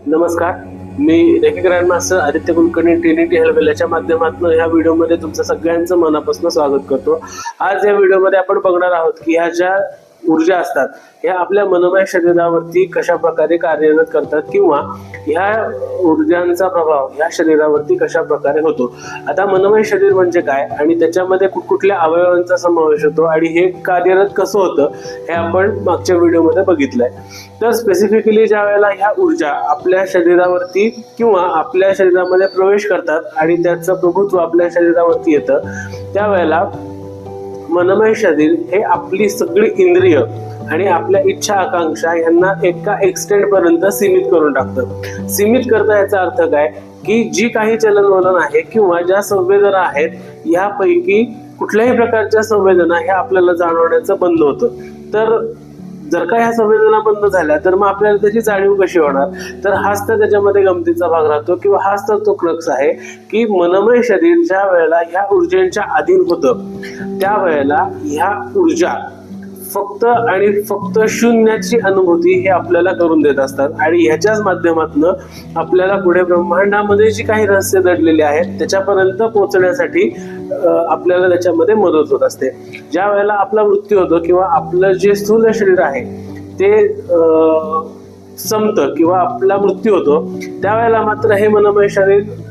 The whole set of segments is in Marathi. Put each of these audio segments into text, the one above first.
नमस्कार, मी reiki grand master Aditya Kulkarni Trinity health माध्यमातून ह्या व्हिडिओमध्ये तुमचं सगळ्यांचं मनापासून स्वागत करतो। आज या व्हिडिओमध्ये आपण बघणार आहोत की ह्या ज्या ऊर्जा असतात ह्या आपल्या मनोमय शरीरावरती कशा प्रकारे कार्यरत करतात किंवा ह्या ऊर्जांचा प्रभाव ह्या शरीरावरती कशा प्रकारे होतो। आता मनोमय शरीर म्हणजे काय आणि त्याच्यामध्ये कुठकुठल्या अवयवांचा समावेश होतो आणि हे कार्यरत कसं होतं हे आपण मागच्या व्हिडिओमध्ये बघितलंय। तर स्पेसिफिकली ज्या वेळेला ह्या ऊर्जा आपल्या शरीरावरती किंवा आपल्या शरीरामध्ये प्रवेश करतात आणि त्याचं प्रभुत्व आपल्या शरीरावरती येतं, त्यावेळेला मनोमय शरीर हे आपली सगळी इंद्रिय आणि आपल्या इच्छा आकांक्षा यांना एका एक्सटेंड पर्यंत सीमित करून टाकतं। सीमित करता याचा अर्थ काय की जी काही चलनवलन आहे किंवा ज्या संवेदना आहेत यापैकी कुठल्याही प्रकारच्या संवेदना ह्या आपल्याला जाणवण्याचं बंद होतं। तर जर का ह्या संवेदना बंद झाल्या तर मग आपल्याला त्याची जाणीव कशी होणार? तर हाच तर त्याच्यामध्ये गमतीचा भाग राहतो किंवा हाच तर तो क्रक्स आहे की मनोमय शरीर ज्या वेळेला ह्या ऊर्जेच्या अधीन होतं त्यावेळेला ह्या ऊर्जा फक्त आणि फक्त शून्याची अनुभूती हे आपल्याला करून देत असतात आणि ह्याच्याच माध्यमातून आपल्याला पुढे ब्रह्मांडामध्ये जी काही रहस्य दडलेली आहेत त्याच्यापर्यंत पोहोचण्यासाठी आपल्याला त्याच्यामध्ये मदत होत असते। ज्या वेळेला आपला मृत्यू होतो किंवा आपलं जे स्थूल शरीर आहे ते संपतं किंवा आपला मृत्यू होतो त्यावेळेला मात्र हे मनोमय शरीर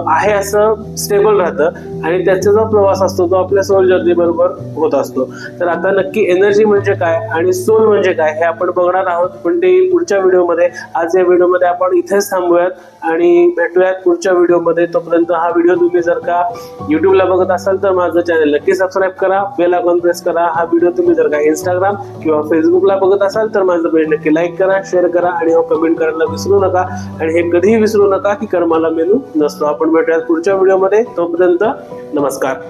आहे असं स्टेबल राहतं आणि त्याचा जो प्रवास असतो तो आपल्या सोल जर्नी बरोबर होत असतो। तर आता नक्की एनर्जी म्हणजे काय आणि सोल म्हणजे काय हे आपण बघणार आहोत, पण ते पुढच्या व्हिडिओमध्ये। आज या व्हिडिओमध्ये आपण इथेच थांबूयात आणि भेटूयात पुढच्या व्हिडिओमध्ये। तोपर्यंत हा व्हिडिओ तुम्ही जर का युट्यूबला बघत असाल तर माझं चॅनल नक्की सबस्क्राईब करा, बेल आयकॉन प्रेस करा। हा व्हिडिओ तुम्ही जर का इंस्टाग्राम किंवा फेसबुकला बघत असाल तर माझं पेज नक्की लाईक करा, शेअर करा आणि कमेंट करायला विसरू नका। आणि हे कधीही विसरू नका की कर्माला मेनू नसतो। आपण भेटूयात पुढच्या व्हिडिओमध्ये, तोपर्यंत नमस्कार।